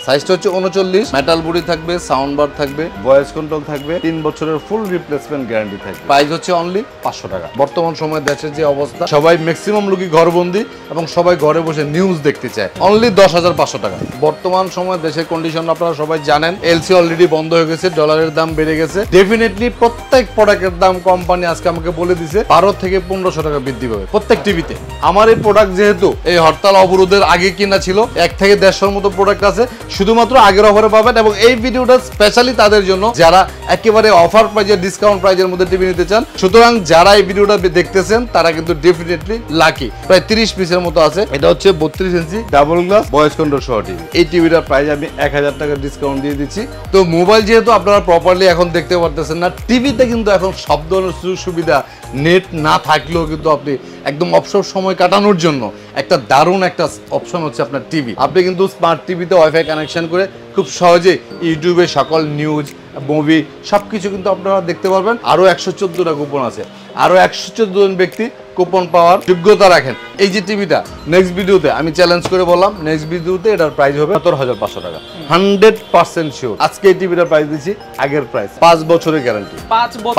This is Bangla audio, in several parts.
সাইজটা হচ্ছে 39, মেটাল বডি থাকবে, সাউন্ড বার থাকবে, ভয়েস কন্ট্রোল থাকবে, 3 বছরের ফুল রিপ্লেসমেন্ট গ্যারান্টি থাকবে। প্রাইস হচ্ছে অনলি 500 টাকা। বর্তমান সময়ে দেশের যে অবস্থা, সবাই ম্যাক্সিমাম লোকই ঘরবন্দি এবং সবাই ঘরে বসে নিউজ দেখতে চায়। অনলি 10,500 টাকা। বর্তমান সময়ে দেশের কন্ডিশন আপনারা সবাই জানেন, এলসি অলরেডি বন্ধ হয়ে গেছে, ডলারের দাম বেড়ে গেছে। ডেফিনেটলি প্রত্যেক প্রোডাক্টের দাম কোম্পানি আজকে আমাকে বলে দিছে 12 থেকে 1500 টাকা বৃদ্ধি পাবে প্রত্যেক টিভিতে। আমার এই প্রোডাক্ট যেহেতু এই হরতাল অবরোধের আগে কিনা ছিল, 1 থেকে 150-এর মতো প্রোডাক্ট আছে, শুধুমাত্র আগের অফারে পাবেন। এবং এই ভিডিওটা স্পেশালি তাদের জন্য যারা একেবারে অফার প্রাইজে, ডিসকাউন্ট প্রাইজের মধ্যে টিভি নিতে চান। সুতরাং যারা এই ভিডিওটা দেখতেছেন তারা কিন্তু ডেফিনেটলি লাকি। প্রায় 30 পিসের মতো আছে। এটা হচ্ছে 32 ইঞ্চি ডাবল গ্লাস ভয়েস কন্ট্রোল সহ টিভি। এই টিভিটার প্রাইস আমি 1000 টাকা ডিসকাউন্ট দিয়ে দিচ্ছি। তো মোবাইল যেহেতু আপনারা প্রপারলি এখন দেখতে পারতেছেন না, টিভিতে কিন্তু এখন সব ধরনের সুযোগ সুবিধা, নেট না থাকলেও কিন্তু আপনি একদম অবসর সময় কাটানোর জন্য একটা দারুণ একটা অপশন হচ্ছে আপনার টিভি। আপনি কিন্তু স্মার্ট টিভিতে ওয়াইফাই কানেকশন করে খুব সহজে ইউটিউবে সকল নিউজ, মুভি সবকিছু কিন্তু আপনারা দেখতে পারবেন। আরো 114টা কুপন আছে, আরো 114 জন ব্যক্তি কুপন পাওয়ার যোগ্যতা রাখেন। এই যে টিভিটা নেক্সট ভিডিওতে আমি চ্যালেঞ্জ করে বললাম, নেক্সট ভিডিওতে এটার প্রাইস হবে 17,500 টাকা। 100% শিওর। আজকে এই টিভিটার প্রাইস দিচ্ছি আগের প্রাইস, 5 বছরের গ্যারান্টি,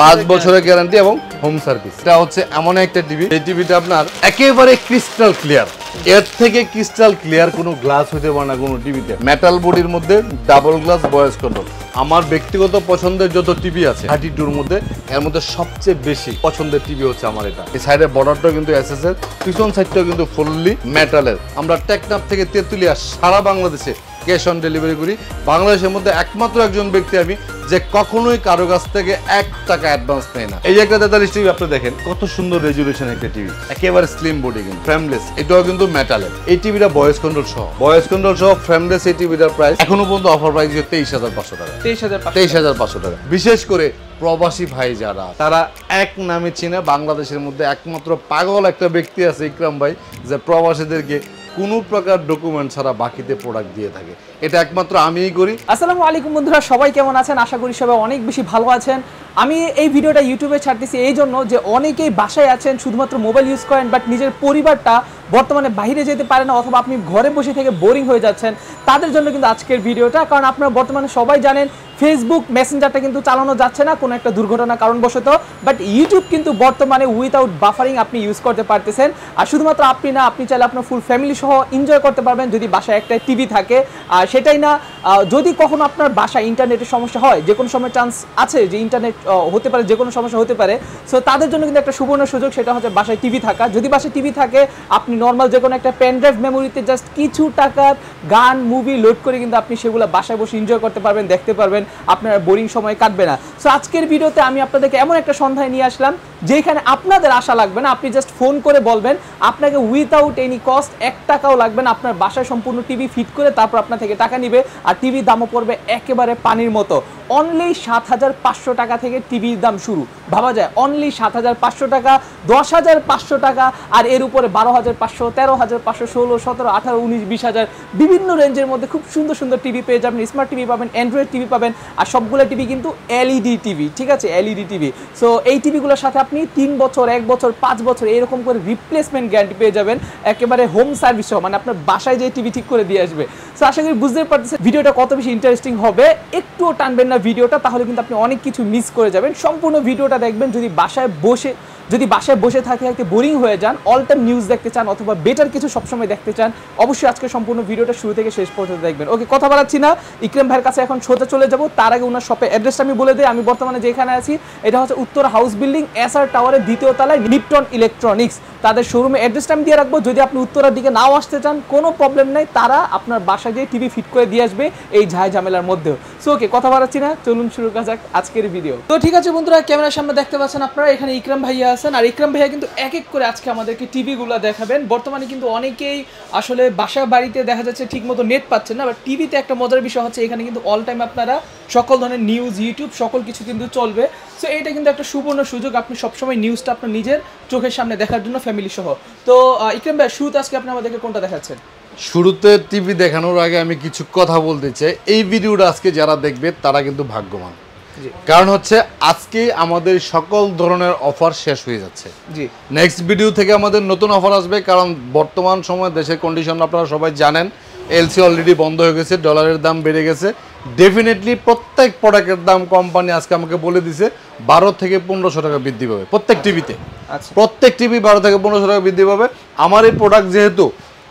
5 বছরের গ্যারান্টি এবং হোম সার্ভিস। এটা হচ্ছে এমন একটা টিভি, এই টিভিটা আপনার একেবারে ক্রিস্টাল ক্লিয়ার। এর থেকে ক্রিস্টাল ক্লিয়ার কোনো গ্লাস হতে পারে না কোনো টিভিতে। মেটাল বডির মধ্যে ডাবল গ্লাস ভয়েস কন্ট্রোল। আমার ব্যক্তিগত পছন্দের যত টিভি আছে 32-এর মধ্যে, এর মধ্যে সবচেয়ে বেশি পছন্দের টিভি হচ্ছে আমার এটা। এই সাইডের বর্ডারটাও কিন্তু এসএস এর, পিছন সাইডটাও কিন্তু ফুললি মেটালের। আমরা টেকনাফ থেকে তেঁতুলিয়া সারা বাংলাদেশে ক্যাশ অন ডেলিভারি করি। বাংলাদেশের মধ্যে একমাত্র একজন ব্যক্তি আমি যে কখনোই কারো কাছ থেকে 1 টাকা অ্যাডভান্স নেই না। এই যে একটা 43 টিভি আপনি দেখেন, কত সুন্দর রেজুলেশন একটা টিভি, একেবারে স্লিম বডি, কিন্তু ফ্রেমলেস। এটাও কিন্তু মেটালের। এই টিভিটা ভয়েস কন্ট্রোল সহ ফ্রেমলেস। এই টিভিটার প্রাইস এখনো পর্যন্ত অফার প্রাইস 23,500 টাকা। 23,500 টাকা। বিশেষ করে প্রবাসী ভাই যারা, তারা এক নামে চিনে। বাংলাদেশের মধ্যে একমাত্র পাগল একটা ব্যক্তি আছে, ইকরাম ভাই, যে প্রবাসীদেরকে কোনো প্রকার ডকুমেন্ট ছাড়া বাকিতে প্রোডাক্ট দিয়ে থাকে। এটা একমাত্র আমিই করি। আসসালামু আলাইকুম বন্ধুরা, সবাই কেমন আছেন? আশা করি সবাই অনেক বেশি ভালো আছেন। আমি এই ভিডিওটা ইউটিউবে ছাড়তেছি এই জন্য যে অনেকেই বাসায় আছেন, শুধুমাত্র মোবাইল ইউজ করেন, বাট নিজের পরিবারটা বর্তমানে বাইরে যেতে পারে না, অথবা আপনি ঘরে বসে থেকে বোরিং হয়ে যাচ্ছেন। তাদের জন্য কিন্তু আজকের ভিডিওটা। কারণ আপনারা বর্তমানে সবাই জানেন ফেসবুক মেসেঞ্জারটা কিন্তু চালানো যাচ্ছে না কোনো একটা দুর্ঘটনার কারণবশত, বাট ইউটিউব কিন্তু বর্তমানে উইথাউট বাফারিং আপনি ইউজ করতে পারতেছেন। আর শুধুমাত্র আপনি না, আপনি চাইলে আপনার ফুল ফ্যামিলি সহ এনজয় করতে পারবেন যদি বাসায় একটা টিভি থাকে। আর সেটাই না, যদি কখনো আপনার বাসায় ইন্টারনেটের সমস্যা হয়, যে কোনো সময় চান্স আছে যে ইন্টারনেট হতে পারে, যে কোনো সমস্যা হতে পারে, সো তাদের জন্য কিন্তু একটা সুবর্ণ সুযোগ, সেটা হচ্ছে বাসায় টিভি থাকা। যদি বাসায় টিভি থাকে, আপনি নর্মাল যে কোনো একটা পেন ড্রাইভ মেমোরিতে জাস্ট কিছু টাকার গান, মুভি লোড করে কিন্তু আপনি সেগুলো বাসায় বসে এনজয় করতে পারবেন, দেখতে পারবেন, আপনার বোরিং সময় কাটবে না। সো আজকের ভিডিওতে আমি আপনাদেরকে এমন একটা সন্ধায় নিয়ে আসলাম যেখানে আপনাদের আশা লাগবে না। আপনি জাস্ট ফোন করে বলবেন, আপনাকে উইথাউট এনি কস্ট 1 টাকাও লাগবে না, আপনার বাসায় সম্পূর্ণ টিভি ফিট করে তারপর আপনার থেকে টাকা নিবে। আর টিভির দামও পড়বে একেবারে পানির মতো। অনলি 7,500 টাকা থেকে টিভির দাম শুরু। ভাবা যায়, অনলি 7,500 টাকা, 10,500 টাকা, আর এর উপরে 12,500, 13,500, 16, 17, 18, 19, 20,000 বিভিন্ন রেঞ্জের মধ্যে খুব সুন্দর সুন্দর টিভি পেয়ে যাবেন। স্মার্ট টিভি পাবেন, অ্যান্ড্রয়েড টিভি পাবেন, আর সবগুলো টিভি কিন্তু এলইডি টিভি। ঠিক আছে, এলইডি টিভি। সো এই টিভিগুলোর সাথে আপনি 3 বছর, 1 বছর, 5 বছর এরকম করে রিপ্লেসমেন্ট গ্যারান্টি পেয়ে যাবেন, একেবারে হোম সার্ভিস সহ, মানে আপনার বাসায় যে টিভি ঠিক করে দিয়ে আসবে। সো আশা করি বুঝতে পারতেছেন ভিডিওটা কত বেশি ইন্টারেস্টিং হবে। একটুও টানবেন না ভিডিওটা, তাহলে কিন্তু আপনি অনেক কিছু মিস করে যাবেন। সম্পূর্ণ ভিডিওটা দেখবেন। যদি বাসায় বসে থাকতে বোরিং হয়ে যান, অল টাইম নিউজ দেখতে চান, অথবা বেটার কিছু সবসময় দেখতে চান, অবশ্যই আজকে সম্পূর্ণ ভিডিওটা শুরু থেকে শেষ পর্যন্ত দেখবেন। ওকে, কথা বাড়াচ্ছি না, ইকরাম ভাইয়ের কাছে এখন সোজা চলে যাব। তার আগে ওনার শপের অ্যাড্রেসটা আমি বলে দিই। আমি বর্তমানে যেখানে আছি এটা হচ্ছে উত্তর হাউস বিল্ডিং, এসআর টাওয়ারের 2য় তলায়, লিপটন ইলেকট্রনিক্স। তাদের শোরুমে অ্যাড্রেসটা আমি দিয়ে রাখবো। যদি আপনি উত্তরার দিকে নাও আসতে চান, কোনো প্রবলেম নেই, তারা আপনার বাসায় গিয়ে টিভি ফিট করে দিয়ে আসবে এই ঝামেলার মধ্যেও। সো ওকে, কথা বাড়াচ্ছি না, চলুন শুরু করা যাক আজকের ভিডিও। তো ঠিক আছে বন্ধুরা, ক্যামেরার সামনে দেখতে পাচ্ছেন আপনারা, এখানে ইকরাম ভাইয়া আছেন। আর ইকরাম ভাইয়া কিন্তু এক এক করে আজকে আমাদেরকে টিভিগুলো দেখাবেন। বর্তমানে কিন্তু অনেকেই আসলে বাসা বাড়িতে দেখা যাচ্ছে ঠিকমতো নেট পাচ্ছেন না, বাট টিভিতে একটা মজার বিষয় হচ্ছে এখানে কিন্তু অল টাইম আপনারা সকল ধরনের নিউজ, ইউটিউব সকল কিছু কিন্তু চলবে। সো এটা কিন্তু একটা সুবর্ণ সুযোগ, আপনি সবসময় নিউজটা আপনার নিজের চোখের সামনে দেখার জন্য, ফ্যামিলি সহ। তো ইকরাম ভাই, শুরুতে আজকে আপনি আমাদেরকে কোনটা দেখাচ্ছেন? শুরুতে টিভি দেখানোর আগে আমি কিছু কথা বলতে চাই। এই ভিডিওটা আজকে যারা দেখবে তারা কিন্তু ভাগ্যবান। কারণ হচ্ছে আজকে আমাদের সকল ধরনের অফার শেষ হয়ে যাচ্ছে। জি, নেক্সট ভিডিও থেকে আমাদের নতুন অফার আসবে। কারণ বর্তমান সময়ে দেশের কন্ডিশন আপনারা সবাই জানেন, এলসি অলরেডি বন্ধ হয়ে গেছে, ডলারের দাম বেড়ে গেছে। ডেফিনেটলি প্রত্যেক প্রোডাক্টের দাম কোম্পানি আজকে আমাকে বলে দিছে 12 থেকে 1500 টাকা বৃদ্ধি পাবে প্রত্যেক টিভিতে। আচ্ছা, প্রত্যেক টিভি 12 থেকে 1500 টাকা বৃদ্ধি পাবে। আমার এই প্রোডাক্ট যেহেতু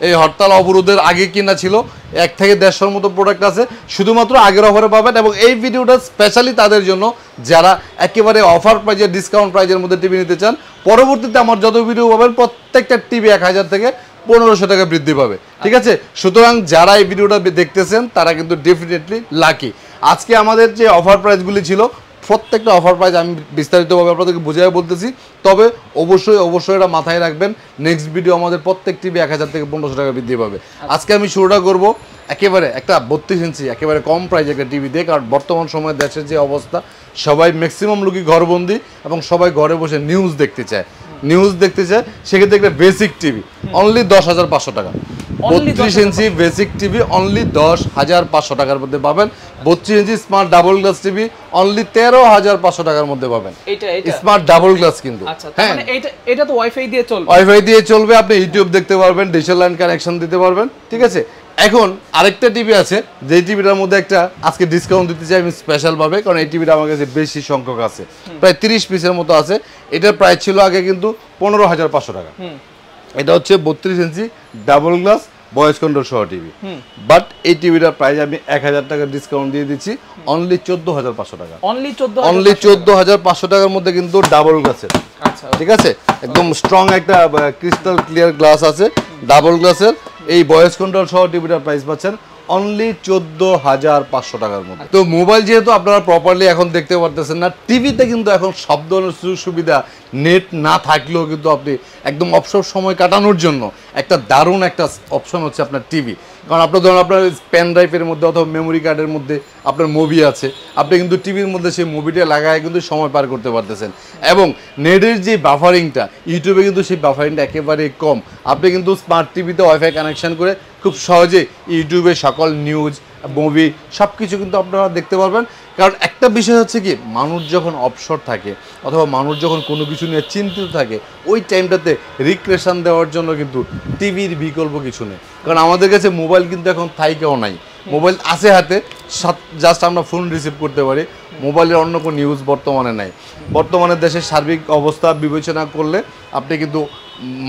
এই হরতাল অবরোধের আগে কিনা ছিল, 1 থেকে 150-এর মতো প্রোডাক্ট আছে, শুধুমাত্র আগের অফারে পাবেন। এবং এই ভিডিওটা স্পেশালি তাদের জন্য যারা একেবারে অফার প্রাইজে, ডিসকাউন্ট প্রাইজের মধ্যে টিভি নিতে চান। পরবর্তীতে আমার যত ভিডিও পাবেন প্রত্যেকটা টিভি 1000 থেকে 1500 টাকা বৃদ্ধি পাবে, ঠিক আছে? সুতরাং যারা এই ভিডিওটা দেখতেছেন তারা কিন্তু ডেফিনেটলি লাকি। আজকে আমাদের যে অফার প্রাইসগুলি ছিল, প্রত্যেকটা অফার প্রাইস আমি বিস্তারিতভাবে আপনাদেরকে বুঝিয়ে বলতেছি, তবে অবশ্যই এটা মাথায় রাখবেন। নেক্সট ভিডিও আমাদের প্রত্যেক টিভি 1000 থেকে 1500 টাকা বৃদ্ধি পাবে। আজকে আমি শুরুটা করব একেবারে একটা 32 ইঞ্চি একেবারে কম প্রাইজে একটা টিভি দিয়ে, কারণ বর্তমান সময়ে দেশের যে অবস্থা, সবাই ম্যাক্সিমাম লোকই ঘরবন্দি এবং সবাই ঘরে বসে নিউজ দেখতে চায়। সেক্ষেত্রে একটা বেসিক টিভি অনলি 10,500 টাকা। 32 ইঞ্চি বেসিক টিভি অনলি 10,500 টাকার মধ্যে পাবেন। 32 inch smart double glass TV only 13,500 টাকার মধ্যে পাবেন। স্মার্ট ডাবল গ্লাস কিন্তু, হ্যাঁ, এটা তো ওয়াইফাই দিয়ে চলবে। ওয়াইফাই দিয়ে চলবে, আপনি ইউটিউব দেখতে পারবেন, ডিজিটাল লাইন কানেকশন দিতে পারবেন, ঠিক আছে? এখন আরেকটা টিভি আছে, যে টিভিটার মধ্যে একটা আজকে ডিসকাউন্ট দিতে চাই আমি স্পেশাল ভাবে, কারণ এই টিভিটা আমার কাছে বেশি সংখ্যক আছে, প্রায় 30 পিসের মতো আছে। এটার প্রাইস ছিল আগে কিন্তু 15,500 টাকা। এটা হচ্ছে 32 ইঞ্চি ডাবল গ্লাস ভয়েস কন্ট্রোল সহ টিভি, বাট এই টিভিটার প্রাইস আমি 1000 টাকা ডিসকাউন্ট দিয়ে দিচ্ছি অনলি 14,500 টাকা। অনলি 14,500 টাকার মধ্যে কিন্তু ডাবল গ্লাসের, আচ্ছা, ঠিক আছে? একদম স্ট্রং একটা ক্রিস্টাল ক্লিয়ার গ্লাস আছে ডাবল গ্লাসের। এই ভয়েস কন্ট্রোল সহ টিভিটার প্রাইস পাচ্ছেন অনলি 14,500 টাকার মধ্যে। তো মোবাইল যেহেতু আপনারা প্রপারলি এখন দেখতে পারতেছেন না, টিভিতে কিন্তু এখন সব ধরনের সুযোগ সুবিধা, নেট না থাকলেও কিন্তু আপনি একদম অবসর সময় কাটানোর জন্য একটা দারুণ একটা অপশন হচ্ছে আপনার টিভি। কারণ আপনার ধরুন আপনার পেন ড্রাইভের মধ্যে অথবা মেমোরি কার্ডের মধ্যে আপনার মুভি আছে, আপনি কিন্তু টিভির মধ্যে সেই মুভিটা লাগায় কিন্তু সময় পার করতে পারতেছেন। এবং নেটের যে বাফারিংটা, ইউটিউবে কিন্তু সেই বাফারিংটা একেবারেই কম। আপনি কিন্তু স্মার্ট টিভিতে ওয়াইফাই কানেকশন করে খুব সহজে ইউটিউবে সকল নিউজ, মুভি সব কিছু কিন্তু আপনারা দেখতে পারবেন। কারণ একটা বিষয় হচ্ছে কি, মানুষ যখন অবসর থাকে অথবা মানুষ যখন কোনো কিছু নিয়ে চিন্তিত থাকে, ওই টাইমটাতে রিক্রিয়েশন দেওয়ার জন্য কিন্তু টিভির বিকল্প কিছু নেই। কারণ আমাদের কাছে মোবাইল কিন্তু এখন থাইকেও নাই, মোবাইল আছে হাতে, জাস্ট আমরা ফোন রিসিভ করতে পারি। মোবাইলের অন্য কোনো নিউজ বর্তমানে নাই। বর্তমানে দেশের সার্বিক অবস্থা বিবেচনা করলে আপনি কিন্তু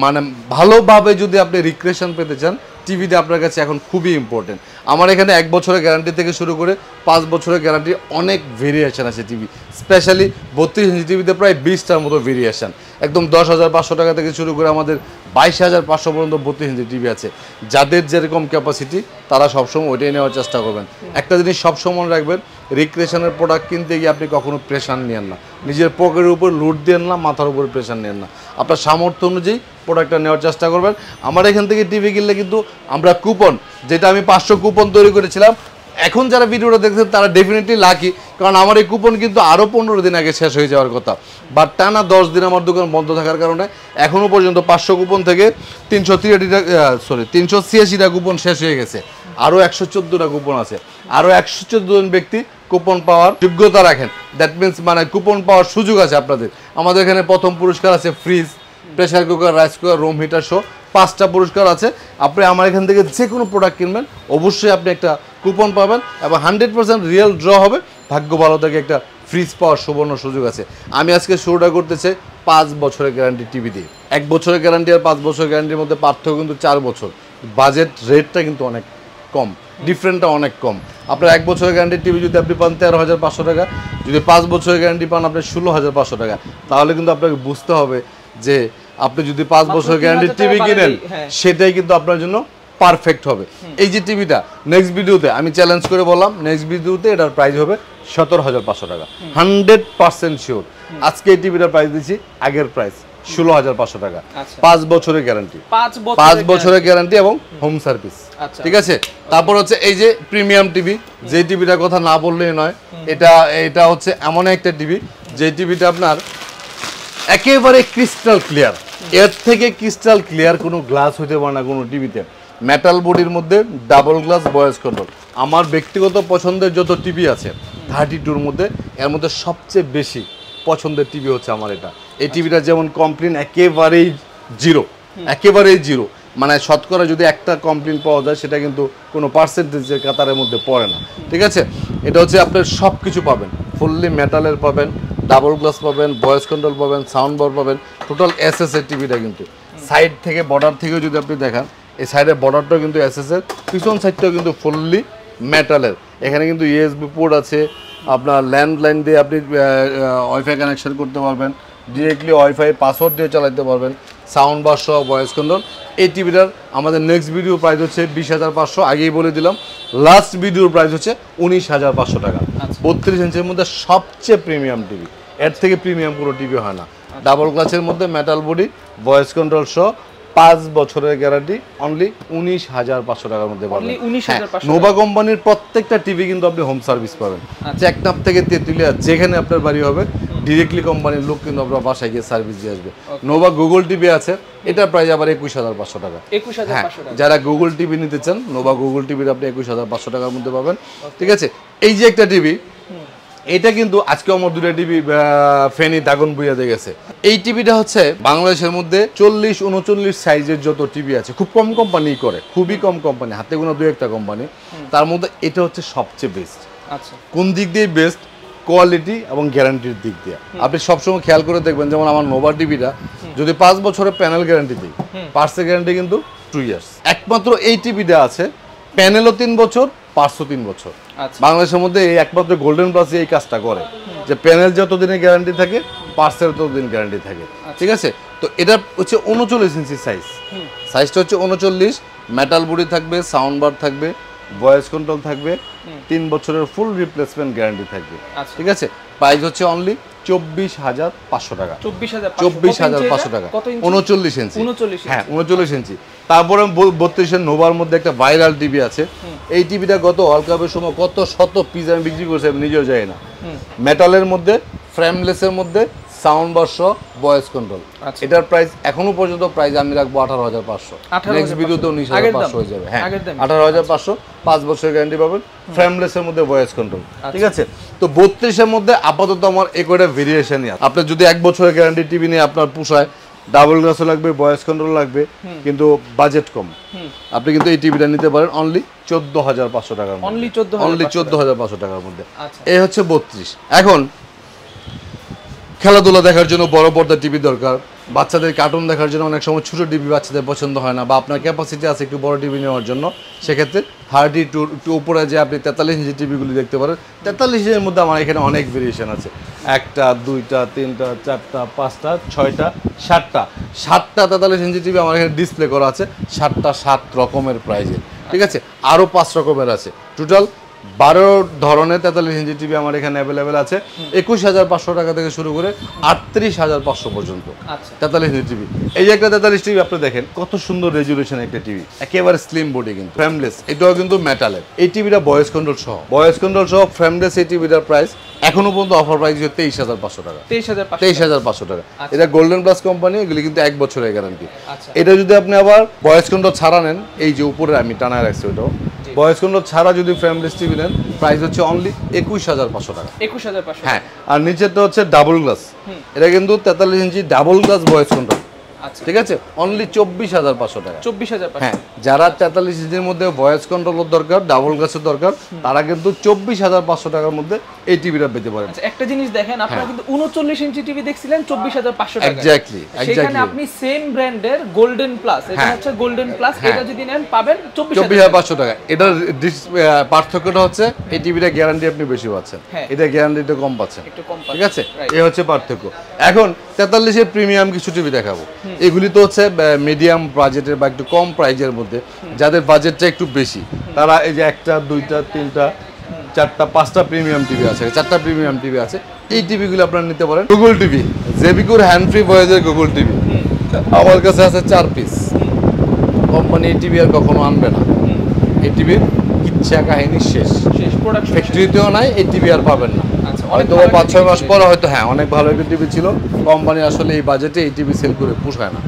মানে ভালোভাবে যদি আপনি রিক্রিয়েশন পেতে চান, টিভিতে আপনার কাছে এখন খুবই ইম্পর্টেন্ট। আমার এখানে 1 বছরের গ্যারান্টি থেকে শুরু করে 5 বছরের গ্যারান্টি, অনেক ভেরিয়েশন আছে টিভি। স্পেশালি 32 ইঞ্চি টিভিতে প্রায় 20টার মতো ভেরিয়েশন, একদম 10,500 টাকা থেকে শুরু করে আমাদের 22,500 পর্যন্ত 32 ইঞ্চি টিভি আছে। যাদের যেরকম ক্যাপাসিটি তারা সবসময় ওইটাই নেওয়ার চেষ্টা করবেন। একটা জিনিস সবসময় রাখবেন, রিক্রিয়েশনের প্রোডাক্ট কিনতে গিয়ে আপনি কখনো প্রেশার নেন না, নিজের পকেটের উপর লোড দেন না, মাথার উপর প্রেশার নেন না। আপনার সামর্থ্য অনুযায়ী প্রোডাক্টটা নেওয়ার চেষ্টা করবেন। আমার এখান থেকে টিভি কিনলে কিন্তু আমরা কুপন, যেটা আমি 500 কুপন তৈরি করেছিলাম, এখন যারা ভিডিওটা দেখছেন তারা ডেফিনেটলি লাকি, কারণ আমার এই কুপন কিন্তু আরও 15 দিন আগে শেষ হয়ে যাওয়ার কথা, বাট টানা 10 দিন আমার দোকান বন্ধ থাকার কারণে এখনও পর্যন্ত 500 কুপন থেকে 386টা কুপন শেষ হয়ে গেছে। আরও 114টা কুপন আছে, আরও 114 জন ব্যক্তি কুপন পাওয়ার যোগ্যতা রাখেন। দ্যাট মিনস মানে কুপন পাওয়ার সুযোগ আছে আপনাদের। আমাদের এখানে প্রথম পুরস্কার আছে fridge, pressure cooker, rice cooker, room heater সহ 5টা পুরস্কার আছে। আপনি আমার এখান থেকে যে কোনো প্রোডাক্ট কিনবেন অবশ্যই আপনি একটা কুপন পাবেন এবং 100% রিয়েল ড্র হবে। ভাগ্য ভালো থেকে একটা ফ্রিজ পাওয়ার সুবর্ণ সুযোগ আছে। আমি আজকে শুরুটা করতেছি 5 বছরের গ্যারান্টি টিভি দিয়ে। 1 বছরের গ্যারান্টি আর 5 বছরের গ্যারান্টির মধ্যে পার্থক্য কিন্তু 4 বছর। বাজেট রেটটা কিন্তু অনেক কম, ডিফারেন্টটা অনেক কম। আপনার 1 বছরের গ্যারান্টি টিভি যদি আপনি পান 13,500 টাকা, যদি 5 বছরের গ্যারান্টি পান আপনি 16,500 টাকা, তাহলে কিন্তু আপনাকে বুঝতে হবে যে আপনি যদি 5 বছরের গ্যারান্টি টিভি কিনেন সেটাই কিন্তু আপনার জন্য পারফেক্ট হবে। এই যে টিভিটা নেক্সট ভিডিওতে আমি চ্যালেঞ্জ করে বললাম, নেক্সট ভিডিওতে এটার প্রাইস হবে 17,500 টাকা, 100% শিওর। আজকে এই টিভিটার প্রাইস দিচ্ছি আগের প্রাইস 16,500 টাকা, 5 বছরের গ্যারান্টি, 5 বছরের গ্যারান্টি এবং হোম সার্ভিস, ঠিক আছে? তারপর হচ্ছে এই যে প্রিমিয়াম টিভি, যে টিভিটার কথা না বললেই নয়, এটা হচ্ছে এমন একটা টিভি যে টিভিটা আপনার একেবারে ক্রিস্টাল ক্লিয়ার, এর থেকে ক্রিস্টাল ক্লিয়ার কোনো গ্লাস হইতে পারে না কোনো টিভিতে। মেটাল বডির মধ্যে ডাবল গ্লাস ভয়েস কন্ট্রোল। আমার ব্যক্তিগত পছন্দের যত টিভি আছে 32-র মধ্যে, এর মধ্যে সবচেয়ে বেশি পছন্দের টিভি হচ্ছে আমার এটা। এই টিভিটা যেমন কমপ্লেন একেবারেই জিরো, মানে শতকরা যদি একটা কমপ্লেন পাওয়া যায় সেটা কিন্তু কোনো পার্সেন্টেজের কাতারের মধ্যে পড়ে না, ঠিক আছে। এটা হচ্ছে আপনার সব কিছু পাবেন, ফুললি মেটালের পাবেন, ডাবল গ্লাস পাবেন, ভয়েস কন্ট্রোল পাবেন, সাউন্ড বার পাবেন, টোটাল এসএস এর টিভিটা কিন্তু সাইড থেকে বর্ডার থেকেও যদি আপনি দেখান এই সাইডের বর্ডারটাও কিন্তু এসএস এর, পিছন সাইডটাও কিন্তু ফুললি মেটালের। এখানে কিন্তু ইউএসবি পোর্ট আছে, আপনার ল্যান্ডলাইন দিয়ে আপনি ওয়াইফাই কানেকশন করতে পারবেন, ডিরেক্টলি ওয়াইফাই পাসওয়ার্ড দিয়ে চালাতে পারবেন, সাউন্ড বার সহ ভয়েস কন্ট্রোল। এই টিভিটার আমাদের নেক্সট ভিডিও প্রাইস হচ্ছে 20,500, আগেই বলে দিলাম। লাস্ট ভিডিওর প্রাইস হচ্ছে 19,500 টাকা। 32 ইঞ্চের মধ্যে সবচেয়ে প্রিমিয়াম টিভি, এর থেকে প্রিমিয়াম কোনো টিভি হয় না। ডাবল গ্লাসের মধ্যে মেটাল বডি, ভয়েস কন্ট্রোল সহ 5 বছরের গ্যারান্টি, অনলি 19,500 টাকার মধ্যে পাবেন। নোভা কোম্পানির প্রত্যেকটা টিভি কিন্তু আপনি হোম সার্ভিস পাবেন, চেকনাপ থেকে তেঁতুলিয়া যেখানে আপনার বাড়ি হবে ডিরেক্টলি কোম্পানির লোক কিন্তু আপনার বাসায় গিয়ে সার্ভিস দিয়ে আসবে। নোভা গুগল টিভি আছে, এটার প্রাইস আবার 21,500 টাকা। যারা গুগল টিভি নিতে চান নোভা গুগল টিভির আপনি 21,500 টাকার মধ্যে পাবেন, ঠিক আছে। এই যে একটা টিভি, এটা কিন্তু আজকে আমার দুটো টিভি ফেনী দাগন বুইয়াতে গেছে। এই টিভিটা হচ্ছে বাংলাদেশের মধ্যে 40-39 সাইজের যত টিভি আছে খুব কম কোম্পানি করে, খুবই কম কোম্পানি, হাতে গোনা 2-1টা কোম্পানি, তার মধ্যে এটা হচ্ছে সবচেয়ে বেস্ট। আচ্ছা, কোন দিক দিয়ে বেস্ট? কোয়ালিটি এবং গ্যারান্টির দিক দিয়ে। আপনি সবসময় খেয়াল করে দেখবেন, যেমন আমার নোভা টিভিটা যদি 5 বছরের প্যানেল গ্যারান্টি দিই, পার্টসের গ্যারান্টি কিন্তু 2 ইয়ার্স। একমাত্র এই টিভিটা আছে প্যানেলও 3 বছর, পার্টসও 3 বছর। বাংলাদেশের মধ্যে এই একমাত্র গোল্ডেন প্লাস এই কাজটা করে, যে প্যানেল যতদিনের গ্যারান্টি থাকে পার্টসের ততদিন গ্যারান্টি থাকে, ঠিক আছে। তো এটা হচ্ছে 39 ইঞ্চি সাইজ, সাইজটা হচ্ছে 39, মেটাল বডি থাকবে, সাউন্ড বার থাকবে, ভয়েস কন্ট্রোল থাকবে, 3 বছরের ফুল রিপ্লেসমেন্ট গ্যারান্টি থাকবে, ঠিক আছে। প্রাইস হচ্ছে অনলি 24,500 টাকা। 24,500 টাকা, 39 ইঞ্চি। হ্যাঁ, 39 ইঞ্চি। তারপরে 32 নোভার মধ্যে একটা ভাইরাল টিভি আছে। এই টিভিটা গত ওয়ার্ল্ড কাপের সময় কত শত পিস আমি বিক্রি করছি, আমি নিজেও যাই না। মেটালের মধ্যে, ফ্রেমলেসের মধ্যে, সাউন্ড বার সহ, ভয়েস কন্ট্রোল। এটার প্রাইস এখনো পর্যন্ত প্রাইস আমি রাখবো 18,500। নেক্সট ভিডিওতে 19,500 হয়ে যাবে। হ্যাঁ, 18,500, 5 বছরের গ্যারান্টি পাবেন, ফ্রেমলেসের মধ্যে ভয়েস কন্ট্রোল, ঠিক আছে। তো 32-এর মধ্যে আপাতত আমার এই কয়টা ভেরিয়েশনই আছে। আপনার যদি 1 বছরের গ্যারান্টি টিভি নিয়ে আপনার পোষায়, ডাবল গ্লাসও লাগবে, ভয়েস কন্ট্রোল লাগবে, কিন্তু বাজেট কম, আপনি কিন্তু এই টিভিটা নিতে পারেন অনলি 14,500 টাকার মধ্যে। অনলি 14,500 টাকার মধ্যে। এই হচ্ছে 32। এখন খেলাধুলা দেখার জন্য বড় পর্দা টিভি দরকার, বাচ্চাদের কার্টুন দেখার জন্য অনেক সময় ছোটো টিভি বাচ্চাদের পছন্দ হয় না, বা আপনার ক্যাপাসিটি আছে একটু বড় টিভি নেওয়ার জন্য, সেক্ষেত্রে 32 উপরে যে আপনি 43 ইঞ্চি টিভিগুলি দেখতে পারেন। 43 ইঞ্চির মধ্যে আমার এখানে অনেক ভেরিয়েশন আছে, 1টা, 2টা, 3টা, 4টা, 5টা, 6টা, 7টা। 7টা 43 ইঞ্চি টিভি আমার এখানে ডিসপ্লে করা আছে, 7টা 7 রকমের প্রাইজে, ঠিক আছে। আরও 5 রকমের আছে, টোটাল 12 ধরনের 43 ইঞ্চি টিভি আমার এখানে অ্যাভেলেবেল আছে। 21,500 টাকা থেকে শুরু করে 38,500 পর্যন্ত 43 ইঞ্চি টিভি। এই যে একটা 43 টিভি আপনি দেখেন, কত সুন্দর রেজুলেশন একটা টিভি, একেবারে স্লিম বডি, কিন্তু ফ্রেমলেস। এটাও কিন্তু মেটালের। এই টিভিটা ভয়েস কন্ট্রোল সহ, ফ্রেমলেস এই টিভিটার প্রাইস এখনো পর্যন্ত অফার প্রাইস হচ্ছে 23,500 টাকা। 23,500 টাকা। এটা গোল্ডেন প্লাস কোম্পানি, এগুলি কিন্তু 1 বছরের গ্যারান্টি। এটা যদি আপনি আবার ভয়েস কন্ট্রোল ছাড়া নেন, এই যে উপরে আমি টানায় রাখছি, ওটাও ভয়েস কন্ট্রোল ছাড়া যদি ফ্রেমলেস টিভি নেন, প্রাইস হচ্ছে অনলি 21,500 টাকা। 21,500। হ্যাঁ, আর নিচেরটা হচ্ছে ডাবল গ্লাস, এটা কিন্তু 43 ইঞ্চি ডাবল গ্লাস ভয়েস কন্ট্রোল, ঠিক আছে, অনলি 24,500 টাকা। 24,500। হ্যাঁ, যারা 43 ইঞ্চির মধ্যে ভয়েস কন্ট্রোলের দরকার, ডাবল গ্লাসের দরকার, তারা কিন্তু 24,500 টাকার মধ্যে এই টিভিটা পেতে পারেন। একটা জিনিস দেখেন, আপনারা কিন্তু 39 ইঞ্চি টিভি দেখছিলেন 24,500 টাকা। এক্স্যাক্টলি। সেখানে আপনি সেম ব্র্যান্ডের গোল্ডেন প্লাস, এটা হচ্ছে গোল্ডেন প্লাস, এটা যদি নেন পাবেন 24,500 টাকা। এটার পার্থক্যটা হচ্ছে এই টিভিটা গ্যারান্টি আপনি বেশি পাচ্ছেন, এটা গ্যারান্টিটা কম পাচ্ছেন, ঠিক আছে। এই হচ্ছে পার্থক্য। এখন 43 এর প্রিমিয়াম কিছু টিভি দেখাবো। এগুলি তো হচ্ছে মিডিয়াম বাজেটের বা একটু কম প্রাইজের মধ্যে, যাদের বাজেটটা একটু বেশি, তারা এই যে 1টা, 2টা, 3টা, 4টা, 5টা প্রিমিয়াম টিভি আছে, 4টা প্রিমিয়াম টিভি আছে। এই টিভিগুলো আপনারা নিতে পারেন। গুগল টিভি, জেবিকুর হ্যান্ড ফ্রি ভয়েসের গুগল টিভি আমার কাছে আছে 4 পিস। কোম্পানি এই টিভি আর কখনো আনবে না। এই টিভির ইচ্ছা কাহিনী শেষ, ফ্যাক্টরিতেও নাই, এই টিভি আর পাবেন না। হয়তো 5-6 মাস পরে হয়তো, হ্যাঁ, অনেক ভালো একটা টিভি ছিল, কোম্পানি আসলে এই বাজেটে এই টিভি সেল করে পোষায় না।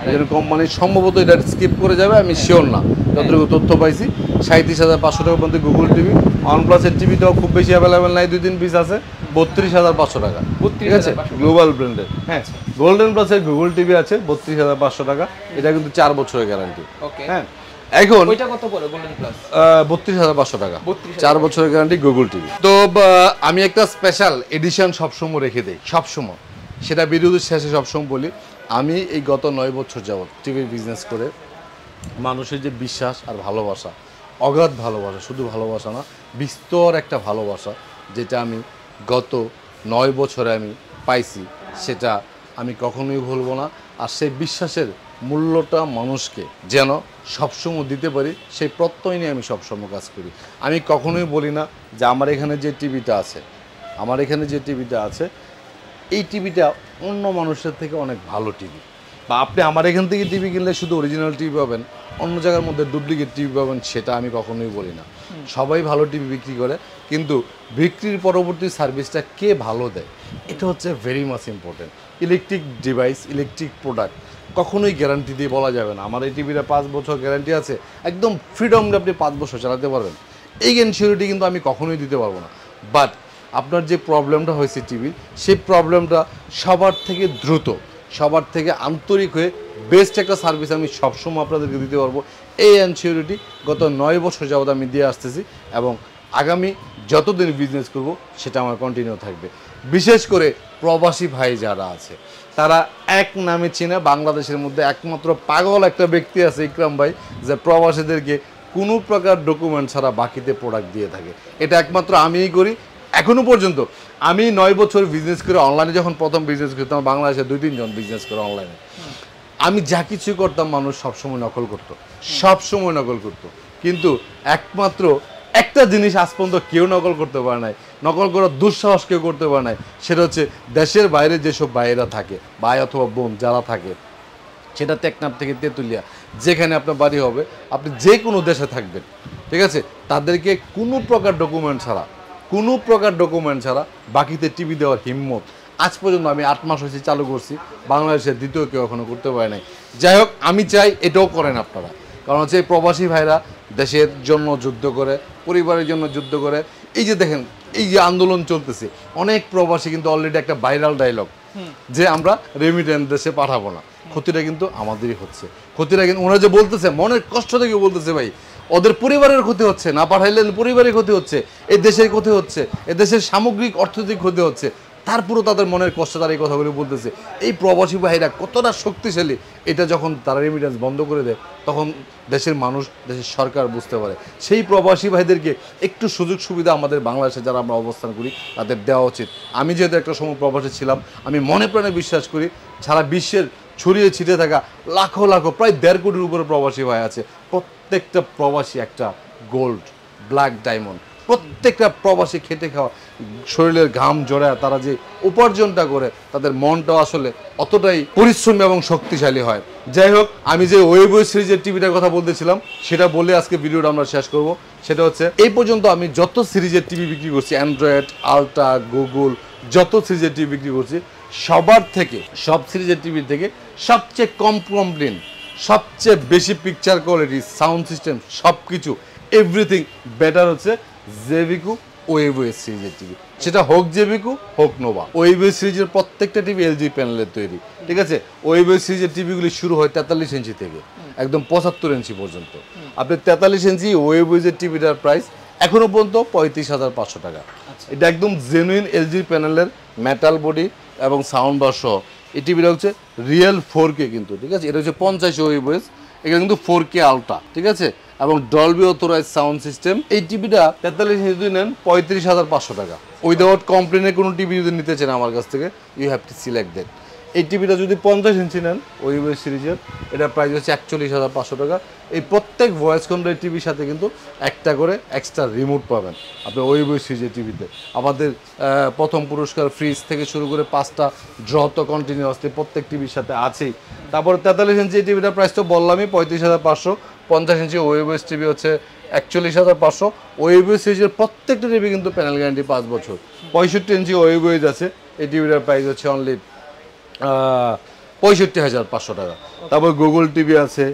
এই জন্য কোম্পানি সম্ভবত এটা স্কিপ করে যাবে, আমি শিওর না, যতটুকু তথ্য পাইছি। 37,500 টাকা পর্যন্ত গুগল টিভি। ওয়ানপ্লাসের টিভিটাও খুব বেশি অ্যাভেলেবেল নাই, 2-3 পিস আছে, 32,500 টাকা, ঠিক আছে, গ্লোবাল ব্র্যান্ডের। হ্যাঁ, গোল্ডেন প্লাসের গুগল টিভি আছে 32,500 টাকা, এটা কিন্তু 4 বছরের গ্যারান্টি। ওকে, হ্যাঁ, এখন ওইটা কত পড়ে গোল্ডেন প্লাস? 32,500 টাকা, 32,000 4 বছরের গ্যারান্টি গুগল টিভি। তো আমি একটা স্পেশাল এডিশন সবসময় রেখে দেই, সবসময় সেটা ভিডিওর শেষে সবসময় বলি। আমি এই গত 9 বছর যাবত টিভির বিজনেস করে মানুষের যে বিশ্বাস আর ভালোবাসা, অগাধ ভালোবাসা, শুধু ভালোবাসা না, বিস্তর একটা ভালোবাসা যেটা আমি গত 9 বছরে আমি পাইছি, সেটা আমি কখনোই ভুলবো না। আর সেই বিশ্বাসের মূল্যটা মানুষকে যেন সবসময় দিতে পারি, সেই প্রত্যয় নিয়ে আমি সবসময় কাজ করি। আমি কখনোই বলি না যে আমার এখানে যে টিভিটা আছে, আমার এখানে যে টিভিটা আছে, এই টিভিটা অন্য মানুষের থেকে অনেক ভালো টিভি, বা আপনি আমার এখান থেকে টিভি কিনলে শুধু অরিজিনাল টিভি পাবেন, অন্য জায়গার মধ্যে ডুপ্লিকেট টিভি পাবেন, সেটা আমি কখনোই বলি না। সবাই ভালো টিভি বিক্রি করে, কিন্তু বিক্রির পরবর্তী সার্ভিসটা কে ভালো দেয়, এটা হচ্ছে very much important. Electric device, electric product কখনোই গ্যারান্টি দিয়ে বলা যাবে না আমার এই টিভিটা 5 বছর গ্যারান্টি আছে, একদম ফ্রিডমলি আপনি 5 বছর চালাতে পারবেন, এই ইনসিউরিটি কিন্তু আমি কখনোই দিতে পারবো না। বাট আপনার যে প্রবলেমটা হয়েছে টিভির, সেই প্রবলেমটা সবার থেকে দ্রুত, সবার থেকে আন্তরিক হয়ে বেস্ট একটা সার্ভিস আমি সবসময় আপনাদেরকে দিতে পারবো। এই ইনসিউরিটি গত 9 বছর যাবত আমি দিয়ে আসতেছি, এবং আগামী যতদিন বিজনেস করব সেটা আমার কন্টিনিউ থাকবে। বিশেষ করে প্রবাসী ভাই যারা আছে, তারা এক নামে চিনে, বাংলাদেশের মধ্যে একমাত্র পাগল একটা ব্যক্তি আছে ইকরাম ভাই, যে প্রবাসীদেরকে কোনো প্রকার ডকুমেন্ট ছাড়া বাকিতে প্রোডাক্ট দিয়ে থাকে। এটা একমাত্র আমিই করি। এখনো পর্যন্ত আমি 9 বছর বিজনেস করে, অনলাইনে যখন প্রথম বিজনেস করতাম, বাংলাদেশে 2-3 জন বিজনেস করে অনলাইনে, আমি যা কিছু করতাম মানুষ সবসময় নকল করতো, সবসময় নকল করতো, কিন্তু একমাত্র একটা জিনিস আজ পর্যন্ত কেউ নকল করতে পারে নাই, নকল করার দুঃসাহস কেউ করতে পারে নাই, সেটা হচ্ছে দেশের বাইরে যেসব ভাইয়েরা থাকে, ভাই অথবা বোন যারা থাকে, সেটা টেকনাফ থেকে তেঁতুলিয়া, যেখানে আপনার বাড়ি হবে, আপনি যে কোনো দেশে থাকবেন, ঠিক আছে, তাদেরকে কোনো প্রকার ডকুমেন্ট ছাড়া বাকিতে টিভি দেওয়ার হিম্মত আজ পর্যন্ত, আমি 8 মাস হয়েছে চালু করছি, বাংলাদেশের দ্বিতীয় কেউ এখনো করতে পারে নাই। যাই হোক, আমি চাই এটাও করেন আপনারা, কারণ হচ্ছে এই প্রবাসী ভাইরা দেশের জন্য যুদ্ধ করে, পরিবারের জন্য যুদ্ধ করে। এই যে দেখেন, এই যে আন্দোলন চলতেছে, অনেক প্রবাসী কিন্তু অলরেডি একটা ভাইরাল ডায়লগ যে আমরা রেমিটেন্স দেশে পাঠাবো না, ক্ষতিটা কিন্তু আমাদেরই হচ্ছে। ক্ষতিটা কিন্তু ওরা যে বলতেছে, মনের কষ্ট থেকে বলতেছে, ভাই ওদের পরিবারের ক্ষতি হচ্ছে, না পাঠাইলে পরিবারের ক্ষতি হচ্ছে, এই দেশের ক্ষতি হচ্ছে, এই দেশের সামগ্রিক অর্থনৈতিক ক্ষতি হচ্ছে, তারপরেও তাদের মনের কষ্ট তারা এই কথাগুলো বলতেছে। এই প্রবাসী ভাইরা কতটা শক্তিশালী, এটা যখন তারা রেমিটেন্স বন্ধ করে দেয়, তখন দেশের মানুষ, দেশের সরকার বুঝতে পারে। সেই প্রবাসী ভাইদেরকে একটু সুযোগ সুবিধা আমাদের বাংলাদেশে যারা আমরা অবস্থান করি তাদের দেওয়া উচিত। আমি যেহেতু একটা সময় প্রবাসী ছিলাম, আমি মনে প্রাণে বিশ্বাস করি সারা বিশ্বের ছড়িয়ে ছিটে থাকা লাখো লাখো, প্রায় 1.5 কোটির উপরে প্রবাসী ভাই আছে। প্রত্যেকটা প্রবাসী একটা গোল্ড, ব্ল্যাক ডায়মন্ড। প্রত্যেকটা প্রবাসী খেটে খাওয়া, শরীরের ঘাম জড়ায় তারা যে উপার্জনটা করে, তাদের মনটাও আসলে অতটাই পরিশ্রমী এবং শক্তিশালী হয়। যাই হোক, আমি যে ওয়েব সিরিজের টিভিটার কথা বলতেছিলাম, সেটা বলে আজকে ভিডিওটা আমরা শেষ করব। সেটা হচ্ছে, এই পর্যন্ত আমি যত সিরিজের টিভি বিক্রি করছি, অ্যান্ড্রয়েড, আলট্রা, গুগল, যত সিরিজের টিভি বিক্রি করছি, সবার থেকে, সব সিরিজের টিভি থেকে সবচেয়ে কম কমপ্লেন, সবচেয়ে বেশি পিকচার কোয়ালিটি, সাউন্ড সিস্টেম, সব কিছু এভরিথিং বেটার হচ্ছে জেভিকো ওয়েবওয়েস সিরিজের টিভি। সেটা হোক জেভিকো, হোক নোভা। ওয়েবওয়েস সিরিজের প্রত্যেকটা টিভি এলজি প্যানেলের তৈরি, ঠিক আছে। ওয়েবওয়েস সিরিজের টিভিগুলি শুরু হয় 43 ইঞ্চি থেকে একদম 75 ইঞ্চি পর্যন্ত। আপনি 43 ইঞ্চি ওয়েবওয়েসের টিভিটার প্রাইস এখনো পর্যন্ত 35,500 টাকা। এটা একদম জেনুইন এলজি প্যানেলের মেটাল বডি এবং সাউন্ড বার সহ। এই টিভিটা হচ্ছে রিয়েল 4K কিন্তু, ঠিক আছে। এটা হচ্ছে 50 ওয়েবওয়েস, এটা কিন্তু 4K আলট্রা, ঠিক আছে, এবং ডলবি অথরাইজ সাউন্ড সিস্টেম। এই টিভিটা 43 ইঞ্চি যদি নেন 35,500 টাকা। উইদাউট কমপ্লেনের কোনো টিভি যদি নিতে চান আমার কাছ থেকে, you have to select that. এই টিভিটা যদি 50 ইঞ্চি নেন ওয়েবওয়েস সিরিজের, এটা প্রাইস হচ্ছে 41,500 টাকা। এই প্রত্যেক ভয়েস কন্ট্রোল টিভির সাথে কিন্তু একটা করে এক্সট্রা রিমোট পাবেন আপনি ওয়েবওয়েস সিরিজের টিভিতে। আমাদের প্রথম পুরস্কার ফ্রিজ থেকে শুরু করে 5টা ড্র তো কন্টিনিউয়াসলি প্রত্যেক টিভির সাথে আছেই। তারপর 43 ইঞ্চি টিভিটার প্রাইস তো বললামই 35,500। 50 ইঞ্চি ওয়েবওয়েস টিভি হচ্ছে 41,500। ওয়েবওয়েস সিরিজের প্রত্যেকটা টিভি কিন্তু প্যানেল গ্যারান্টি 5 বছর। 65 ইঞ্চি ওয়েবওয়েস আছে, এই টিভিটার প্রাইস হচ্ছে অনলি 65,500 টাকা। তারপর গুগল টিভি আছে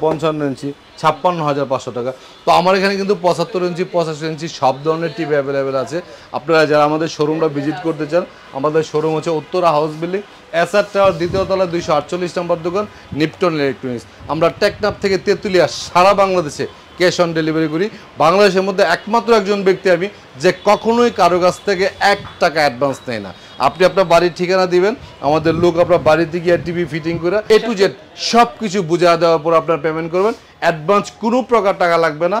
55 ইঞ্চি 56,500 টাকা। তো আমার এখানে কিন্তু 75 ইঞ্চি 85 ইঞ্চি সব ধরনের টিভি অ্যাভেলেবেল আছে। আপনারা যারা আমাদের শোরুমটা ভিজিট করতে চান, আমাদের শোরুম হচ্ছে Uttara house building SR tower দ্বিতীয় তলা 248 নম্বর দোকান, নিপটন ইলেকট্রনিক্স। আমরা টেকনাফ থেকে তেঁতুলিয়া সারা বাংলাদেশে ক্যাশ অন ডেলিভারি করি। বাংলাদেশের মধ্যে একমাত্র একজন ব্যক্তি আমি যে কখনোই কারো কাছ থেকে 1 টাকা অ্যাডভান্স নেয় না। আপনি আপনার বাড়ির ঠিকানা দিবেন, আমাদের লোক আপনার বাড়িতে গিয়ে টিভি ফিটিং করে A to Z সব কিছু বুঝা দেওয়ার পর আপনার পেমেন্ট করবেন। অ্যাডভান্স কোনো প্রকার টাকা লাগবে না।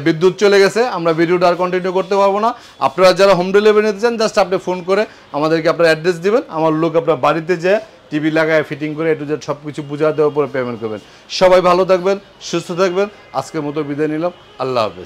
বিদ্যুৎ চলে গেছে, আমরা ভিডিওটা আর কন্টিনিউ করতে পারবো না। আপনারা যারা হোম ডেলিভারি নিতে চান জাস্ট আপনি ফোন করে আমাদেরকে আপনার অ্যাড্রেস দিবেন, আমার লোক আপনার বাড়িতে যেয়ে টিভি লাগায় ফিটিং করে A to Z সব কিছু বুঝা দেওয়ার পরে পেমেন্ট করবেন। সবাই ভালো থাকবেন, সুস্থ থাকবেন। আজকের মতো বিদায় নিলাম, আল্লাহ হাফেজ।